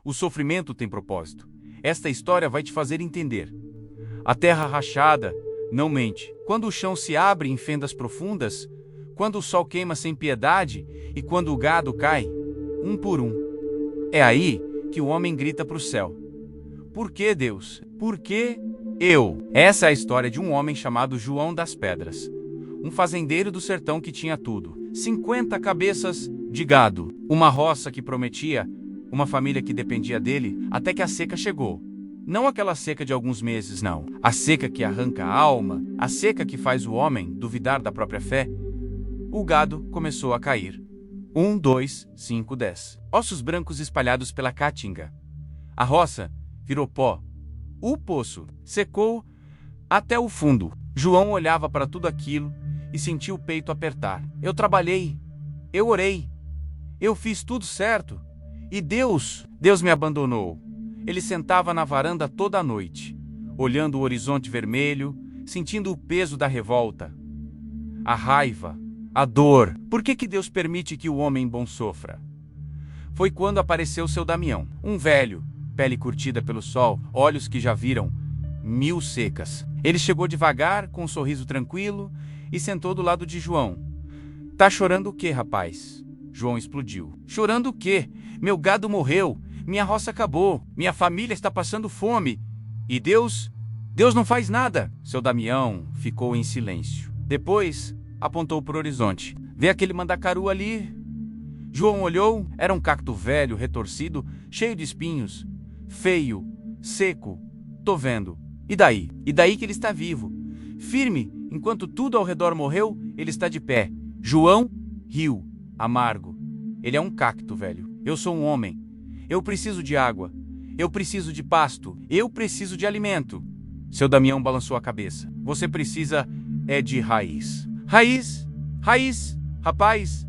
O sofrimento tem propósito. Esta história vai te fazer entender. A terra rachada não mente. Quando o chão se abre em fendas profundas, quando o sol queima sem piedade e quando o gado cai, um por um. É aí que o homem grita para o céu. Por que, Deus? Por que eu? Essa é a história de um homem chamado João das Pedras. Um fazendeiro do sertão que tinha tudo. 50 cabeças de gado. Uma roça que prometia, uma família que dependia dele, até que a seca chegou. Não aquela seca de alguns meses, não. A seca que arranca a alma, a seca que faz o homem duvidar da própria fé. O gado começou a cair. 1, 2, 5, 10. Ossos brancos espalhados pela caatinga. A roça virou pó. O poço secou até o fundo. João olhava para tudo aquilo e sentia o peito apertar. Eu trabalhei, eu orei, eu fiz tudo certo. E Deus me abandonou. Ele sentava na varanda toda a noite, olhando o horizonte vermelho, sentindo o peso da revolta, a raiva, a dor. Por que Deus permite que o homem bom sofra? Foi quando apareceu seu Damião, um velho, pele curtida pelo sol, olhos que já viram 1000 secas. Ele chegou devagar, com um sorriso tranquilo, e sentou do lado de João. Tá chorando o quê, rapaz? João explodiu. Chorando o quê? Meu gado morreu, minha roça acabou, minha família está passando fome. E Deus não faz nada. Seu Damião ficou em silêncio. Depois, apontou para o horizonte. Vê aquele mandacaru ali? João olhou, era um cacto velho, retorcido, cheio de espinhos. Feio, seco. Tô vendo. E daí? E daí que ele está vivo. Firme, enquanto tudo ao redor morreu, ele está de pé. João riu, amargo. Ele é um cacto, velho. Eu sou um homem. Eu preciso de água. Eu preciso de pasto. Eu preciso de alimento. Seu Damião balançou a cabeça. Você precisa de raiz. Raiz? Raiz, rapaz.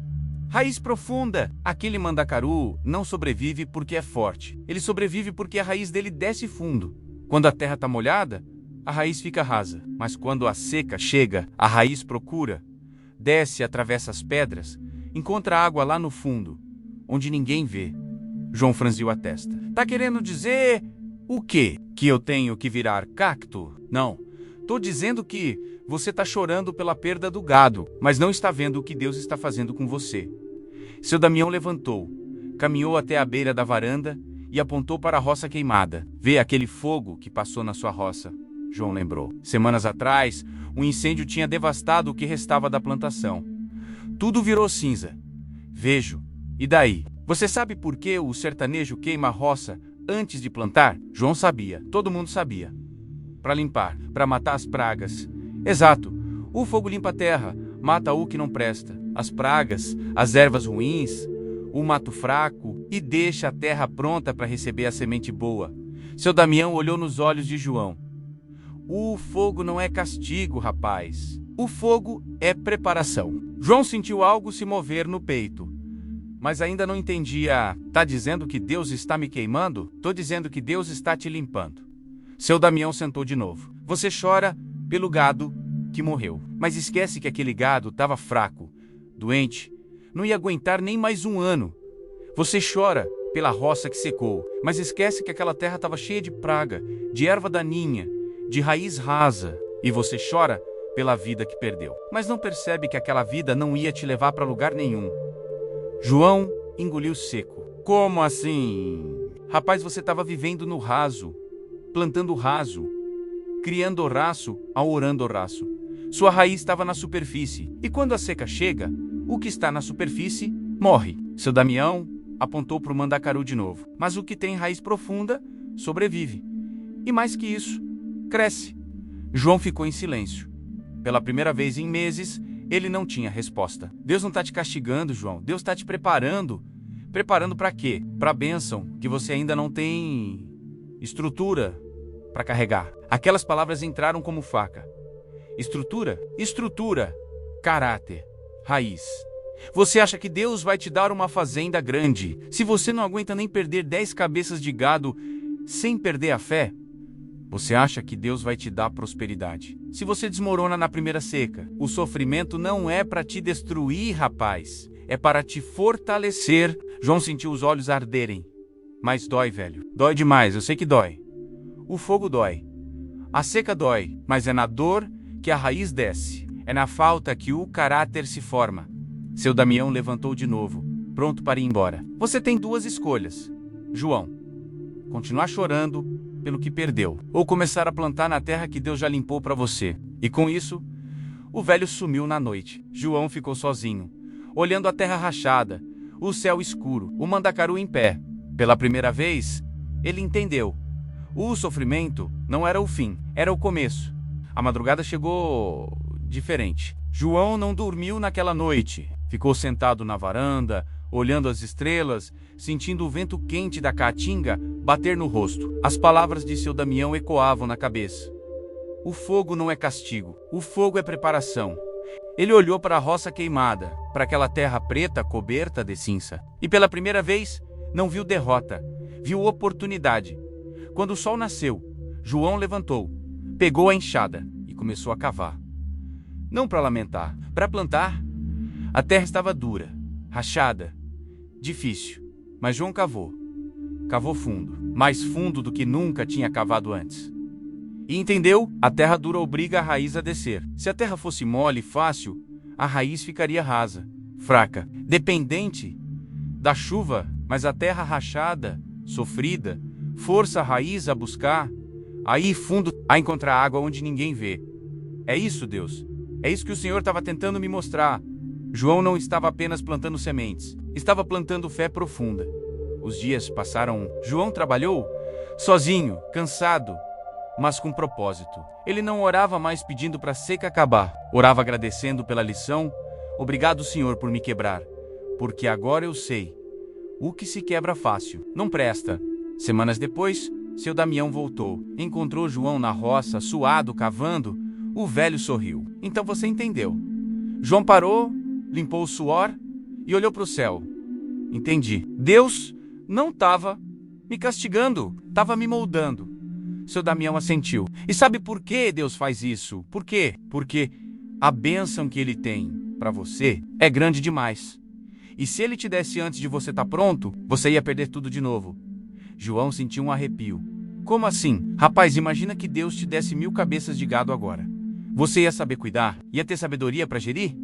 Raiz profunda. Aquele mandacaru não sobrevive porque é forte. Ele sobrevive porque a raiz dele desce fundo. Quando a terra está molhada, a raiz fica rasa. Mas quando a seca chega, a raiz procura, desce, atravessa as pedras, encontra água lá no fundo, onde ninguém vê. João franziu a testa. Tá querendo dizer o quê? Que eu tenho que virar cacto? Não. Tô dizendo que você tá chorando pela perda do gado, mas não está vendo o que Deus está fazendo com você. Seu Damião levantou, caminhou até a beira da varanda e apontou para a roça queimada. Vê aquele fogo que passou na sua roça, João lembrou. Semanas atrás, um incêndio tinha devastado o que restava da plantação. Tudo virou cinza. Vejo. E daí? Você sabe por que o sertanejo queima a roça antes de plantar? João sabia. Todo mundo sabia. Para limpar, para matar as pragas. Exato. O fogo limpa a terra, mata o que não presta. As pragas, as ervas ruins, o mato fraco e deixa a terra pronta para receber a semente boa. Seu Damião olhou nos olhos de João. O fogo não é castigo, rapaz. O fogo é preparação. João sentiu algo se mover no peito. Mas ainda não entendia. Tá dizendo que Deus está me queimando? Tô dizendo que Deus está te limpando. Seu Damião sentou de novo. Você chora pelo gado que morreu. Mas esquece que aquele gado estava fraco, doente, não ia aguentar nem mais um ano. Você chora pela roça que secou, mas esquece que aquela terra estava cheia de praga, de erva daninha, de raiz rasa. E você chora pela vida que perdeu. Mas não percebe que aquela vida não ia te levar para lugar nenhum. João engoliu seco. Como assim? Rapaz, você estava vivendo no raso, plantando raso, criando o raço, orando o raço. Sua raiz estava na superfície. E quando a seca chega, o que está na superfície morre. Seu Damião apontou para o mandacaru de novo. Mas o que tem raiz profunda sobrevive. E mais que isso, cresce. João ficou em silêncio. Pela primeira vez em meses, ele não tinha resposta. Deus não está te castigando, João. Deus está te preparando. Preparando para quê? Para a bênção que você ainda não tem estrutura para carregar. Aquelas palavras entraram como faca. Estrutura? Estrutura. Caráter. Raiz. Você acha que Deus vai te dar uma fazenda grande se você não aguenta nem perder 10 cabeças de gado sem perder a fé? Você acha que Deus vai te dar prosperidade se você desmorona na primeira seca? O sofrimento não é para te destruir, rapaz. É para te fortalecer. João sentiu os olhos arderem. Mas dói, velho. Dói demais, eu sei que dói. O fogo dói. A seca dói, mas é na dor que a raiz desce. É na falta que o caráter se forma. Seu Damião levantou de novo, pronto para ir embora. Você tem duas escolhas, João. Continuar chorando pelo que perdeu, ou começar a plantar na terra que Deus já limpou para você. E com isso, o velho sumiu na noite. João ficou sozinho, olhando a terra rachada, o céu escuro, o mandacaru em pé. Pela primeira vez, ele entendeu. O sofrimento não era o fim, era o começo. A madrugada chegou diferente. João não dormiu naquela noite. Ficou sentado na varanda, olhando as estrelas, sentindo o vento quente da caatinga bater no rosto. As palavras de seu Damião ecoavam na cabeça. O fogo não é castigo, o fogo é preparação. Ele olhou para a roça queimada, para aquela terra preta coberta de cinza. E pela primeira vez, não viu derrota, viu oportunidade. Quando o sol nasceu, João levantou, pegou a enxada e começou a cavar. Não para lamentar, para plantar. A terra estava dura, rachada, difícil, mas João cavou. Cavou fundo, mais fundo do que nunca tinha cavado antes. E entendeu? A terra dura obriga a raiz a descer. Se a terra fosse mole e fácil, a raiz ficaria rasa, fraca, dependente da chuva, mas a terra rachada, sofrida, força a raiz a buscar, a ir fundo, a encontrar água onde ninguém vê. É isso, Deus. É isso que o Senhor estava tentando me mostrar. João não estava apenas plantando sementes, estava plantando fé profunda. Os dias passaram. João trabalhou sozinho, cansado, mas com propósito. Ele não orava mais pedindo para a seca acabar. Orava agradecendo pela lição. Obrigado, Senhor, por me quebrar, porque agora eu sei. O que se quebra fácil não presta. Semanas depois, seu Damião voltou. Encontrou João na roça, suado, cavando. O velho sorriu. Então você entendeu. João parou, limpou o suor e olhou para o céu. Entendi. Deus não estava me castigando, estava me moldando. Seu Damião assentiu. E sabe por que Deus faz isso? Por quê? Porque a bênção que Ele tem para você é grande demais. E se Ele te desse antes de você estar pronto, você ia perder tudo de novo. João sentiu um arrepio. Como assim? Rapaz, imagina que Deus te desse 1000 cabeças de gado agora. Você ia saber cuidar? Ia ter sabedoria para gerir?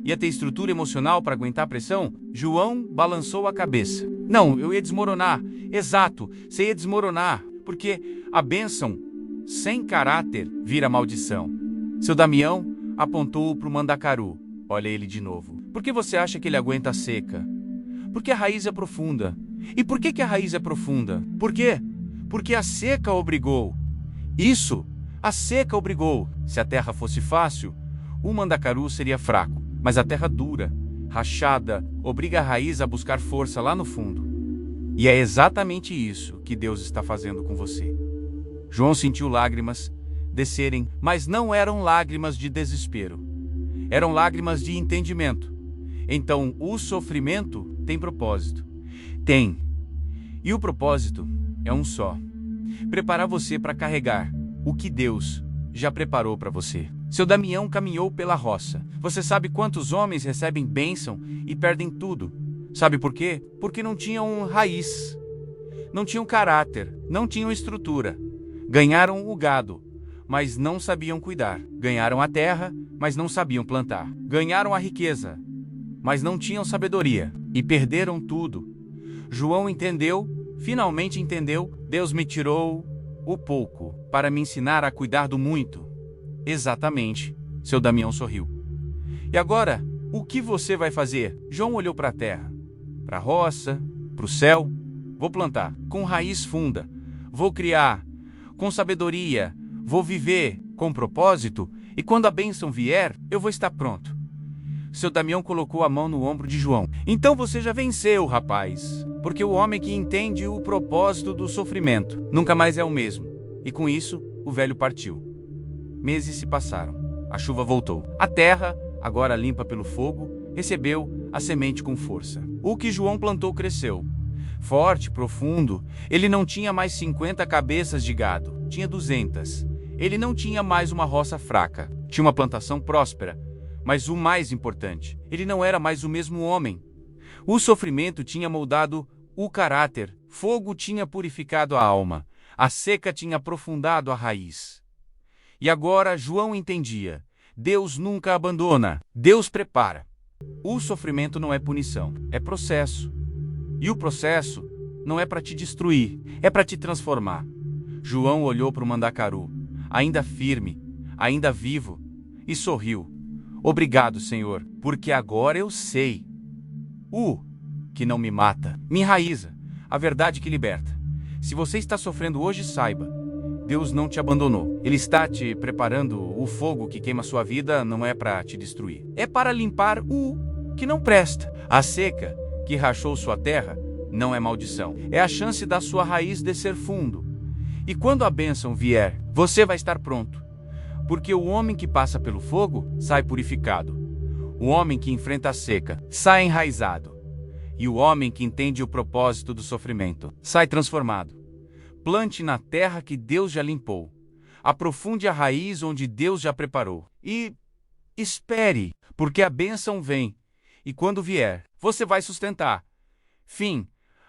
Ia ter estrutura emocional para aguentar a pressão? João balançou a cabeça. Não, eu ia desmoronar. Exato, você ia desmoronar. Porque a bênção sem caráter vira maldição. Seu Damião apontou para o mandacaru. Olha ele de novo. Por que você acha que ele aguenta a seca? Porque a raiz é profunda. E por que a raiz é profunda? Por quê? Porque a seca obrigou. Isso, a seca obrigou. Se a terra fosse fácil, o mandacaru seria fraco. Mas a terra dura, rachada, obriga a raiz a buscar força lá no fundo. E é exatamente isso que Deus está fazendo com você. João sentiu lágrimas descerem, mas não eram lágrimas de desespero. Eram lágrimas de entendimento. Então, o sofrimento tem propósito. Tem. E o propósito é um só. Preparar você para carregar o que Deus já preparou para você. Seu Damião caminhou pela roça. Você sabe quantos homens recebem bênção e perdem tudo? Sabe por quê? Porque não tinham raiz, não tinham caráter, não tinham estrutura. Ganharam o gado, mas não sabiam cuidar. Ganharam a terra, mas não sabiam plantar. Ganharam a riqueza, mas não tinham sabedoria. E perderam tudo. João entendeu, finalmente entendeu. Deus me tirou o pouco para me ensinar a cuidar do muito. Exatamente. Seu Damião sorriu. E agora, o que você vai fazer? João olhou para a terra, para a roça, para o céu. Vou plantar com raiz funda. Vou criar com sabedoria. Vou viver com propósito. E quando a bênção vier, eu vou estar pronto. Seu Damião colocou a mão no ombro de João. Então você já venceu, rapaz. Porque o homem que entende o propósito do sofrimento nunca mais é o mesmo. E com isso, o velho partiu. Meses se passaram. A chuva voltou. A terra, agora limpa pelo fogo, recebeu a semente com força. O que João plantou cresceu. Forte, profundo. Ele não tinha mais 50 cabeças de gado. Tinha 200. Ele não tinha mais uma roça fraca. Tinha uma plantação próspera. Mas o mais importante, ele não era mais o mesmo homem. O sofrimento tinha moldado o caráter, Fogo tinha purificado a alma, a seca tinha aprofundado a raiz. E agora João entendia: Deus nunca abandona, Deus prepara. O sofrimento não é punição, é processo. E o processo não é para te destruir, é para te transformar. João olhou para o mandacaru, ainda firme, ainda vivo, e sorriu. Obrigado, Senhor, porque agora eu sei. Que não me mata, me enraiza, a verdade que liberta. Se você está sofrendo hoje, saiba: Deus não te abandonou. Ele está te preparando. O fogo que queima sua vida não é para te destruir. É para limpar o que não presta. A seca que rachou sua terra não é maldição. É a chance da sua raiz descer fundo. E quando a bênção vier, você vai estar pronto. Porque o homem que passa pelo fogo sai purificado. O homem que enfrenta a seca sai enraizado. E o homem que entende o propósito do sofrimento sai transformado. Plante na terra que Deus já limpou. Aprofunde a raiz onde Deus já preparou. E espere, porque a bênção vem. E quando vier, você vai sustentar. Fim.